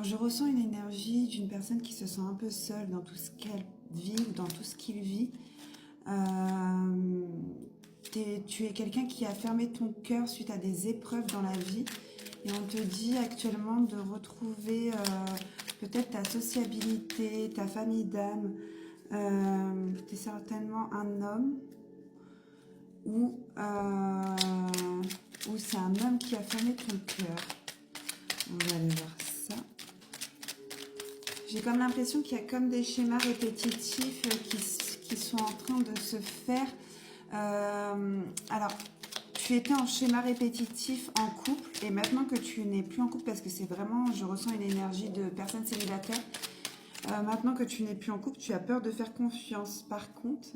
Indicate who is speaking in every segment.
Speaker 1: Alors, je ressens une énergie d'une personne qui se sent un peu seule dans tout ce qu'elle vit, dans tout ce qu'il vit. Euh, Tu es quelqu'un qui a fermé ton cœur suite à des épreuves dans la vie. Et on te dit actuellement de retrouver peut-être ta sociabilité, ta famille d'âme. Tu es certainement un homme ou, ou c'est un homme qui a fermé ton cœur. On va aller voir ça. J'ai comme l'impression qu'il y a comme des schémas répétitifs qui sont en train de se faire. Alors, tu étais en schéma répétitif en couple et maintenant que tu n'es plus en couple, parce que c'est vraiment, je ressens une énergie de personne célibataire. Maintenant que tu n'es plus en couple, tu as peur de faire confiance. Par contre,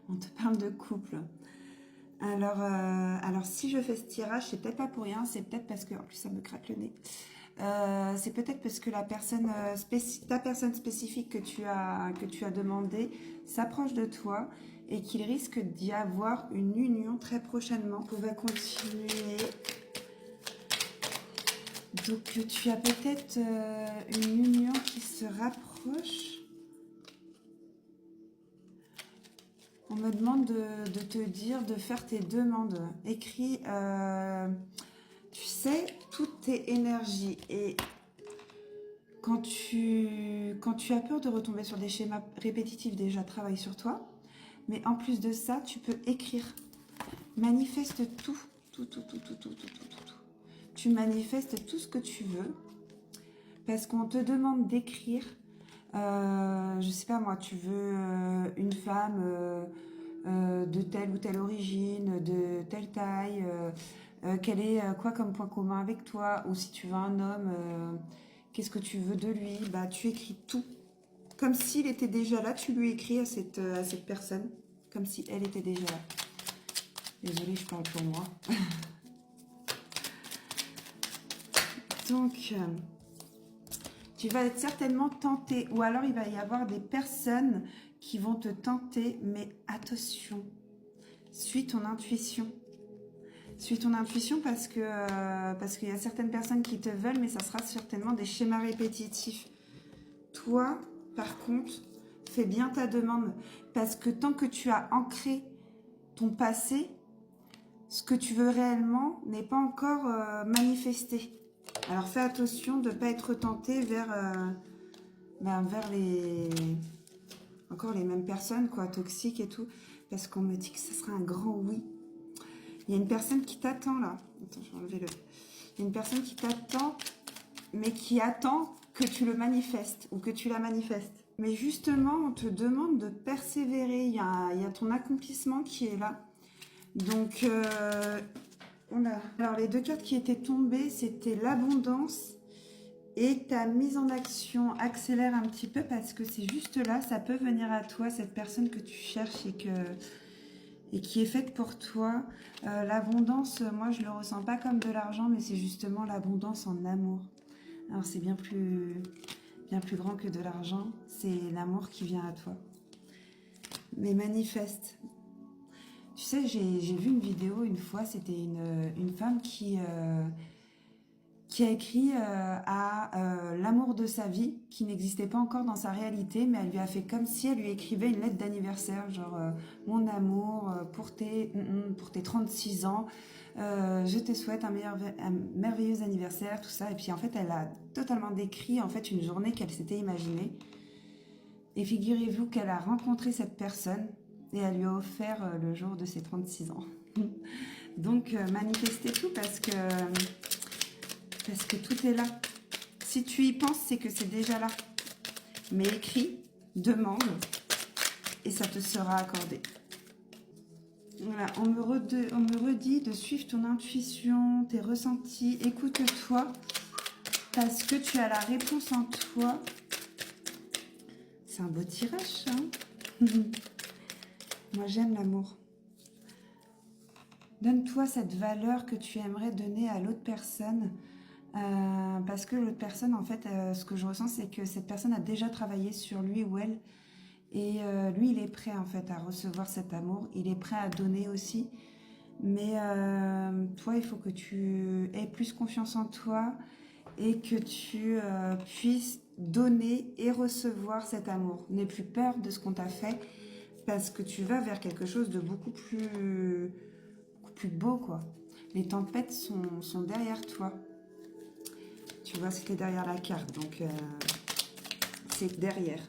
Speaker 1: on te parle de couple. Alors si je fais ce tirage, c'est peut-être pas pour rien, c'est peut-être parce que, en plus ça me craque le nez, c'est peut-être parce que la personne, ta personne spécifique que tu as demandé s'approche de toi et qu'il risque d'y avoir une union très prochainement. On va continuer. Donc tu as peut-être une union qui se rapproche. On me demande de te dire de faire tes demandes. Écris, tu sais, toutes tes énergies. Et quand tu as peur de retomber sur des schémas répétitifs, déjà, travaille sur toi. Mais en plus de ça, tu peux écrire. Manifeste tout. Tout. Tu manifestes tout ce que tu veux. Parce qu'on te demande d'écrire. Je sais pas moi, tu veux une femme de telle ou telle origine, de telle taille, quel est quoi comme point commun avec toi, ou si tu veux un homme, qu'est-ce que tu veux de lui, bah tu écris tout. Comme s'il était déjà là, tu lui écris à cette personne, comme si elle était déjà là. Désolée, je parle pour moi. Donc, tu vas être certainement tenté, ou alors il va y avoir des personnes qui vont te tenter, mais attention, suis ton intuition. Suis ton intuition parce qu'il y a certaines personnes qui te veulent, mais ça sera certainement des schémas répétitifs. Toi, par contre, fais bien ta demande, parce que tant que tu as ancré ton passé, ce que tu veux réellement n'est pas encore manifesté. Alors fais attention de ne pas être tenté vers encore les mêmes personnes, quoi, toxiques et tout, parce qu'on me dit que ce sera un grand oui. Il y a une personne qui t'attend là. Attends, je vais enlever le... Il y a une personne qui t'attend, mais qui attend que tu le manifestes ou que tu la manifestes. Mais justement, on te demande de persévérer. Il y a ton accomplissement qui est là. Donc, alors les deux cartes qui étaient tombées, c'était l'abondance et ta mise en action. Accélère un petit peu parce que c'est juste là, ça peut venir à toi, cette personne que tu cherches et qui est faite pour toi. L'abondance, moi je le ressens pas comme de l'argent, mais c'est justement l'abondance en amour. Alors c'est bien plus grand que de l'argent, c'est l'amour qui vient à toi. Mais manifeste. Tu sais, j'ai vu une vidéo une fois, c'était une femme qui a écrit à l'amour de sa vie, qui n'existait pas encore dans sa réalité, mais elle lui a fait comme si elle lui écrivait une lettre d'anniversaire, genre mon amour, pour tes 36 ans, je te souhaite un merveilleux anniversaire, tout ça. Et puis en fait, elle a totalement décrit en fait une journée qu'elle s'était imaginée. Et figurez-vous qu'elle a rencontré cette personne et elle lui a offert le jour de ses 36 ans. Donc manifestez tout parce que tout est là. Si tu y penses, c'est que c'est déjà là. Mais écris, demande, et ça te sera accordé. Voilà, on me redit de suivre ton intuition, tes ressentis, écoute-toi, parce que tu as la réponse en toi. C'est un beau tirage, hein. Moi, j'aime l'amour. Donne-toi cette valeur que tu aimerais donner à l'autre personne. Parce que l'autre personne, en fait, ce que je ressens, c'est que cette personne a déjà travaillé sur lui ou elle. Et lui, il est prêt, en fait, à recevoir cet amour. Il est prêt à donner aussi. Mais toi, il faut que tu aies plus confiance en toi et que tu puisses donner et recevoir cet amour. N'aie plus peur de ce qu'on t'a fait parce que tu vas vers quelque chose de beaucoup plus beau, quoi. Les tempêtes sont derrière toi. Tu vois, c'était derrière la carte, donc c'est derrière.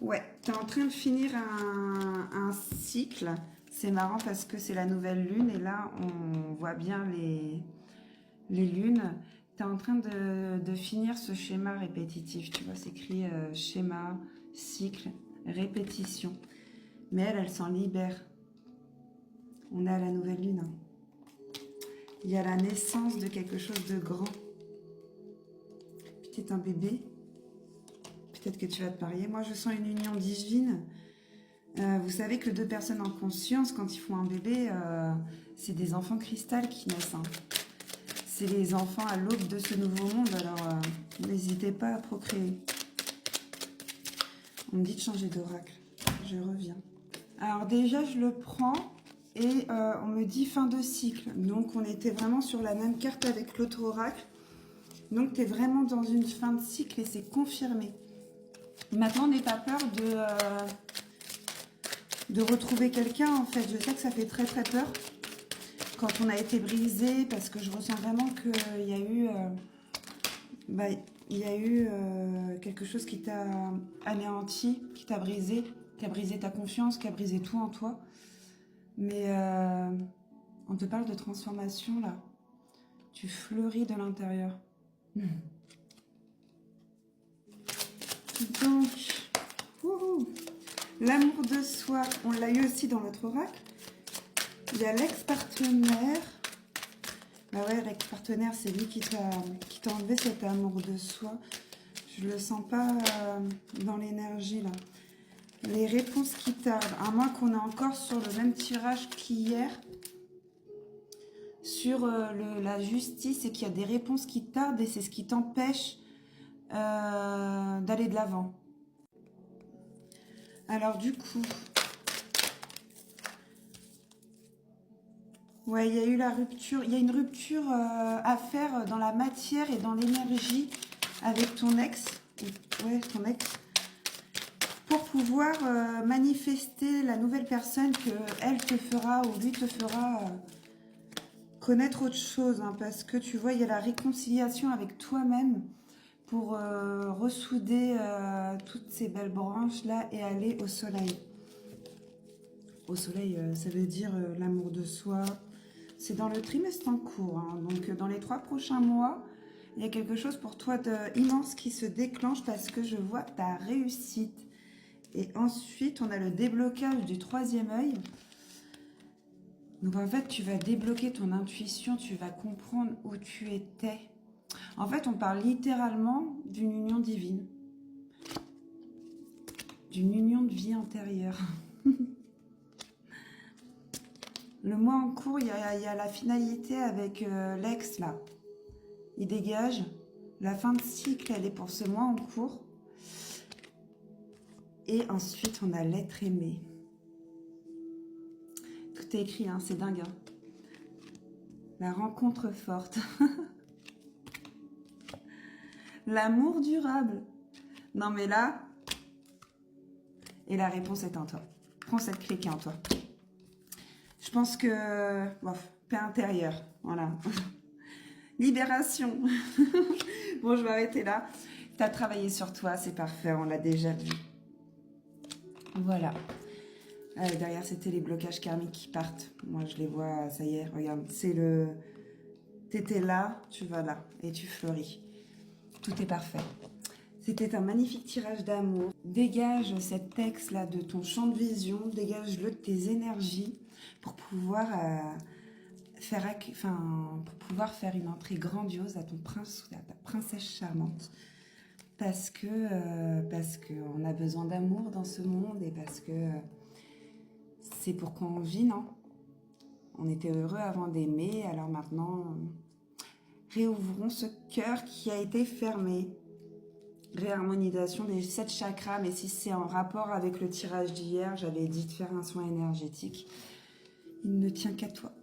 Speaker 1: Ouais, tu es en train de finir un cycle. C'est marrant parce que c'est la nouvelle lune et là, on voit bien les lunes. Tu es en train de finir ce schéma répétitif. Tu vois, c'est écrit schéma, cycle, répétition. Mais elle s'en libère. On est à la nouvelle lune. Hein. Il y a la naissance de quelque chose de grand. Peut-être un bébé. Peut-être que tu vas te marier. Moi, je sens une union divine. Vous savez que deux personnes en conscience, quand ils font un bébé, c'est des enfants cristal qui naissent. Hein. C'est les enfants à l'aube de ce nouveau monde. Alors, n'hésitez pas à procréer. On me dit de changer d'oracle. Je reviens. Alors déjà, je le prends et on me dit fin de cycle. Donc, on était vraiment sur la même carte avec l'autre oracle. Donc, tu es vraiment dans une fin de cycle et c'est confirmé. Maintenant, n'aie pas peur de retrouver quelqu'un, en fait. Je sais que ça fait très, très peur quand on a été brisé parce que je ressens vraiment qu'il y a eu... il y a eu quelque chose qui t'a anéanti, qui t'a brisé, qui a brisé ta confiance, qui a brisé tout en toi. Mais on te parle de transformation, là. Tu fleuris de l'intérieur. Donc, l'amour de soi, on l'a eu aussi dans notre oracle. Il y a l'ex-partenaire. Bah ouais, l'ex-partenaire, c'est lui qui t'a enlevé cet amour de soi. Je le sens pas dans l'énergie, là. Les réponses qui tardent, à moins qu'on est encore sur le même tirage qu'hier, sur la justice, et qu'il y a des réponses qui tardent, et c'est ce qui t'empêche d'aller de l'avant. Alors du coup, ouais, il y a eu la rupture, il y a une rupture à faire dans la matière et dans l'énergie avec ton ex, ouais, ton ex, pour pouvoir manifester la nouvelle personne que elle te fera ou lui te fera connaître autre chose, hein, parce que tu vois, il y a la réconciliation avec toi-même pour ressouder toutes ces belles branches-là et aller au soleil. Au soleil, ça veut dire l'amour de soi. C'est dans le trimestre en cours, hein, donc dans les 3 prochains mois, il y a quelque chose pour toi d'immense qui se déclenche parce que je vois ta réussite. Et ensuite, on a le déblocage du 3e œil. Donc en fait, tu vas débloquer ton intuition, tu vas comprendre où tu étais. En fait, on parle littéralement d'une union divine. D'une union de vie antérieure. Le mois en cours, il y a la finalité avec l'ex, là. Il dégage. La fin de cycle, elle est pour ce mois en cours. Et ensuite, on a l'être aimé. Tout est écrit, hein, c'est dingue. Hein. La rencontre forte. L'amour durable. Non, mais là... Et la réponse est en toi. Prends cette clé qui est en toi. Je pense que... Bof, paix intérieure. Voilà. Libération. Bon, je vais arrêter là. Tu as travaillé sur toi, c'est parfait. On l'a déjà vu. Voilà. Derrière, c'était les blocages karmiques qui partent. Moi, je les vois, ça y est, regarde. C'est le... T'étais là, tu vas là. Et tu fleuris. Tout est parfait. C'était un magnifique tirage d'amour. Dégage cet texte-là de ton champ de vision. Dégage-le de tes énergies pour pouvoir... faire une entrée grandiose à ton prince ou à ta princesse charmante. Parce que on a besoin d'amour dans ce monde et parce que c'est pour qu'on vit, non? On était heureux avant d'aimer, alors maintenant, réouvrons ce cœur qui a été fermé. Réharmonisation des 7 chakras, mais si c'est en rapport avec le tirage d'hier, j'avais dit de faire un soin énergétique. Il ne tient qu'à toi.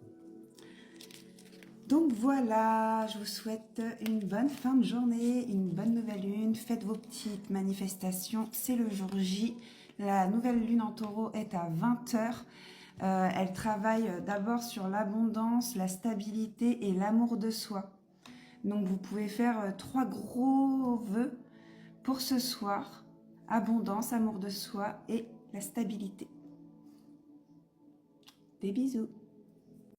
Speaker 1: Donc voilà, je vous souhaite une bonne fin de journée, une bonne nouvelle lune. Faites vos petites manifestations, c'est le jour J. La nouvelle lune en taureau est à 20 h. Elle travaille d'abord sur l'abondance, la stabilité et l'amour de soi. Donc vous pouvez faire 3 gros vœux pour ce soir. Abondance, amour de soi et la stabilité. Des bisous.